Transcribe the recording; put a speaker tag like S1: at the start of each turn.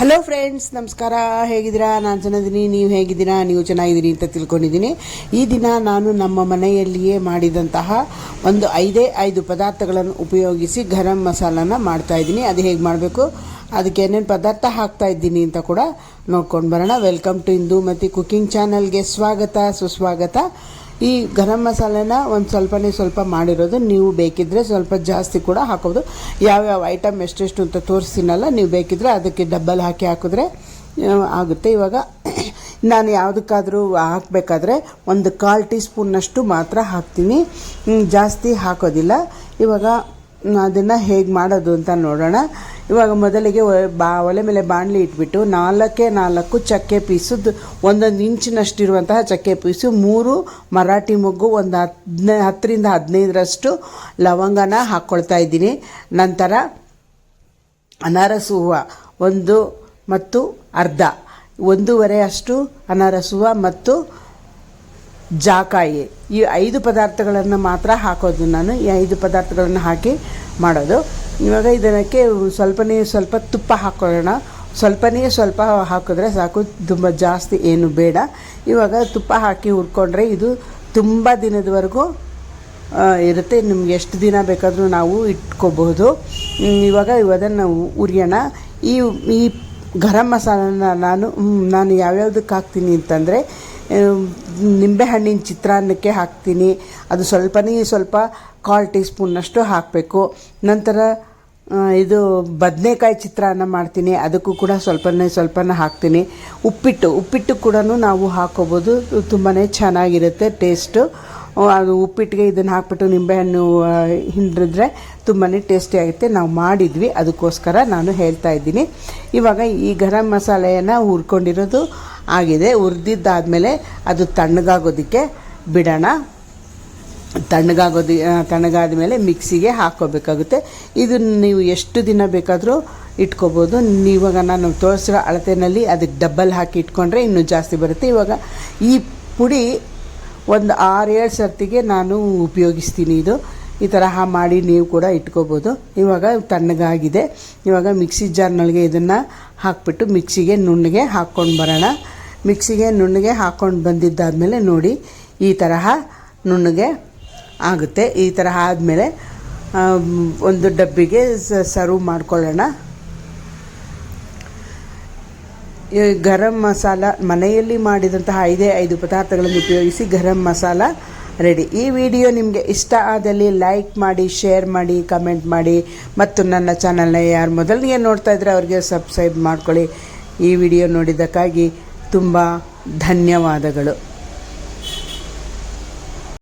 S1: Hello friends, ನಮಸ್ಕಾರ. ಹೇಗಿದ್ದೀರಾ? ನಾನು ಚೆನ್ನಾಗಿದ್ದೀನಿ. ನೀವು ಹೇಗಿದ್ದೀರಾ? ನೀವು ಚೆನ್ನಾಗಿದ್ದೀರಿ ಅಂತ ತಿಳ್ಕೊಂಡಿದ್ದೀನಿ. ಈ ದಿನ ನಾನು ನಮ್ಮ ಮನೆಯಲ್ಲಿಯೇ ಮಾಡಿದಂತಹ ಒಂದು 5 ಪದಾರ್ಥಗಳನ್ನು ಉಪಯೋಗಿಸಿ ಗರಂ ಮಸಾಲಾನ ಮಾಡ್ತಾಯಿದ್ದೀನಿ. ಅದು ಹೇಗೆ ಮಾಡಬೇಕು, ಅದಕ್ಕೆ ಏನೇನು ಪದಾರ್ಥ ಹಾಕ್ತಾ ಇದ್ದೀನಿ ಅಂತ ಕೂಡ ನೋಡ್ಕೊಂಡು ಬರೋಣ. ವೆಲ್ಕಮ್ ಟು ಇಂದುಮತಿ ಕುಕಿಂಗ್ ಚಾನಲ್ಗೆ ಸ್ವಾಗತ, ಸುಸ್ವಾಗತ. ಈ ಗರಂ ಮಸಾಲೆನ ಒಂದು ಸ್ವಲ್ಪ ಮಾಡಿರೋದು. ನೀವು ಬೇಕಿದ್ದರೆ ಸ್ವಲ್ಪ ಜಾಸ್ತಿ ಕೂಡ ಹಾಕೋದು. ಯಾವ್ಯಾವ ಐಟಮ್ ಎಷ್ಟೆಷ್ಟು ಅಂತ ತೋರಿಸ್ತೀನಲ್ಲ, ನೀವು ಬೇಕಿದ್ದರೆ ಅದಕ್ಕೆ ಡಬ್ಬಲ್ ಹಾಕಿದ್ರೆ ಆಗುತ್ತೆ. ಇವಾಗ ನಾನು ಯಾವುದಕ್ಕಾದರೂ ಹಾಕಬೇಕಾದ್ರೆ ಒಂದು 1/4 ಟೀ ಸ್ಪೂನ್ನಷ್ಟು ಮಾತ್ರ ಹಾಕ್ತೀನಿ, ಜಾಸ್ತಿ ಹಾಕೋದಿಲ್ಲ. ಇವಾಗ ಅದನ್ನು ಹೇಗೆ ಮಾಡೋದು ಅಂತ ನೋಡೋಣ. ಇವಾಗ ಮೊದಲಿಗೆ ಒಲೆ ಮೇಲೆ ಬಾಣಲಿ ಇಟ್ಬಿಟ್ಟು 4 ಚಕ್ಕೆ ಪೀಸು, 1 ಇಂಚಿನಷ್ಟಿರುವಂತಹ ಚಕ್ಕೆ ಪೀಸು, 3 ಮರಾಠಿ ಮೊಗ್ಗು, ಒಂದು 10ರಿಂದ 15ರಷ್ಟು ಲವಂಗನ ಹಾಕ್ಕೊಳ್ತಾ ಇದ್ದೀನಿ. ನಂತರ ಅನಾರಸ್ ಹೂವು 1 ಮತ್ತು ಅರ್ಧ, 1.5 ಅಷ್ಟು ಅನಾರಸ್ ಹೂವು ಮತ್ತು ಜಾಕಾಯಿ. ಈ 5 ಪದಾರ್ಥಗಳನ್ನು ಮಾತ್ರ ಹಾಕೋದು ನಾನು. ಈ 5 ಪದಾರ್ಥಗಳನ್ನು ಹಾಕಿ ಮಾಡೋದು. ಇವಾಗ ಇದಕ್ಕೆ ಸ್ವಲ್ಪ ತುಪ್ಪ ಹಾಕೊಳ್ಳೋಣ. ಸ್ವಲ್ಪ ಹಾಕಿದ್ರೆ ಸಾಕು, ತುಂಬ ಜಾಸ್ತಿ ಏನು ಬೇಡ. ಇವಾಗ ತುಪ್ಪ ಹಾಕಿ ಹುರ್ಕೊಂಡ್ರೆ ಇದು ತುಂಬ ದಿನದವರೆಗೂ ಇರುತ್ತೆ. ನಿಮ್ಗೆ ಎಷ್ಟು ದಿನ ಬೇಕಾದರೂ ನಾವು ಇಟ್ಕೋಬಹುದು. ಇವಾಗ ಅದನ್ನು ಉರಿಯೋಣ. ಈ ಗರಂ ಮಸಾಲನ ನಾನು ಯಾವ್ಯಾವುದಕ್ಕೆ ಹಾಕ್ತೀನಿ ಅಂತಂದರೆ, ನಿಂಬೆಹಣ್ಣಿನ ಚಿತ್ರಾನ್ನಕ್ಕೆ ಹಾಕ್ತೀನಿ. ಅದು ಸ್ವಲ್ಪ 1/4 ಟೀ ಸ್ಪೂನ್ನಷ್ಟು ಹಾಕಬೇಕು. ನಂತರ ಇದು ಬದನೆಕಾಯಿ ಚಿತ್ರಾನ್ನ ಮಾಡ್ತೀನಿ, ಅದಕ್ಕೂ ಕೂಡ ಸ್ವಲ್ಪ ಹಾಕ್ತೀನಿ. ಉಪ್ಪಿಟ್ಟು ಕೂಡ ನಾವು ಹಾಕ್ಕೋಬೋದು, ತುಂಬಾ ಚೆನ್ನಾಗಿರುತ್ತೆ ಟೇಸ್ಟು. ಅದು ಉಪ್ಪಿಟ್ಟಿಗೆ ಇದನ್ನು ಹಾಕ್ಬಿಟ್ಟು ನಿಂಬೆಹಣ್ಣು ಹಿಂಡಿದ್ರೆ ತುಂಬಾ ಟೇಸ್ಟಿ ಆಗುತ್ತೆ. ನಾವು ಮಾಡಿದ್ವಿ, ಅದಕ್ಕೋಸ್ಕರ ನಾನು ಹೇಳ್ತಾ ಇದ್ದೀನಿ. ಇವಾಗ ಈ ಗರಂ ಮಸಾಲೆಯನ್ನು ಹುರ್ಕೊಂಡಿರೋದು ಆಗಿದೆ. ಹುರಿದಿದ್ದಾದಮೇಲೆ ಅದು ತಣ್ಣಗಾಗೋದಕ್ಕೆ ಬಿಡೋಣ. ತಣ್ಣಗಾದ ಮೇಲೆ ಮಿಕ್ಸಿಗೆ ಹಾಕ್ಕೋಬೇಕಾಗುತ್ತೆ. ಇದು ನೀವು ಎಷ್ಟು ದಿನ ಬೇಕಾದರೂ ಇಟ್ಕೋಬೋದು. ಇವಾಗ ನಾನು ತೋರಿಸಿರೋ ಅಳತೆಯಲ್ಲಿ ಅದಕ್ಕೆ ಡಬ್ಬಲ್ ಹಾಕಿ ಇಟ್ಕೊಂಡ್ರೆ ಇನ್ನೂ ಜಾಸ್ತಿ ಬರುತ್ತೆ. ಇವಾಗ ಈ ಪುಡಿ ಒಂದು 6-7 ಸರ್ತಿಗೆ ನಾನು ಉಪಯೋಗಿಸ್ತೀನಿ. ಇದು ಈ ತರಹ ಮಾಡಿ ನೀವು ಕೂಡ ಇಟ್ಕೋಬೋದು. ಇವಾಗ ತಣ್ಣಗಾಗಿದೆ. ಇವಾಗ ಮಿಕ್ಸಿ ಜಾರ್ನೊಳಗೆ ಇದನ್ನು ಹಾಕ್ಬಿಟ್ಟು ಮಿಕ್ಸಿಗೆ ನುಣ್ಣಗೆ ಹಾಕ್ಕೊಂಡು ಬರೋಣ. ಮಿಕ್ಸಿಗೆ ನುಣ್ಣಗೆ ಹಾಕ್ಕೊಂಡು ಬಂದಿದ್ದಾದಮೇಲೆ ನೋಡಿ, ಈ ತರಹ ನುಣ್ಣಗೆ ಆಗುತ್ತೆ. ಈ ತರಹ ಆದಮೇಲೆ ಒಂದು ಡಬ್ಬಿಗೆ ಸರ್ವ್ ಮಾಡ್ಕೊಳ್ಳೋಣ. ಗರಂ ಮಸಾಲ ಮನೆಯಲ್ಲಿ ಮಾಡಿದಂತಹ 5 ಪದಾರ್ಥಗಳನ್ನು ಉಪಯೋಗಿಸಿ ಗರಂ ಮಸಾಲ ರೆಡಿ. ಈ ವಿಡಿಯೋ ನಿಮಗೆ ಇಷ್ಟ ಆದಲ್ಲಿ ಲೈಕ್ ಮಾಡಿ, ಶೇರ್ ಮಾಡಿ, ಕಮೆಂಟ್ ಮಾಡಿ, ಮತ್ತು ನನ್ನ ಚಾನಲ್ನ ಯಾರು ಮೊದಲಿಗೆ ನೋಡ್ತಾ ಇದ್ದರೆ ಅವ್ರಿಗೆ ಸಬ್ಸ್ಕ್ರೈಬ್ ಮಾಡ್ಕೊಳ್ಳಿ. ಈ ವಿಡಿಯೋ ನೋಡಿದ್ದಕ್ಕಾಗಿ ತುಂಬ ಧನ್ಯವಾದಗಳು.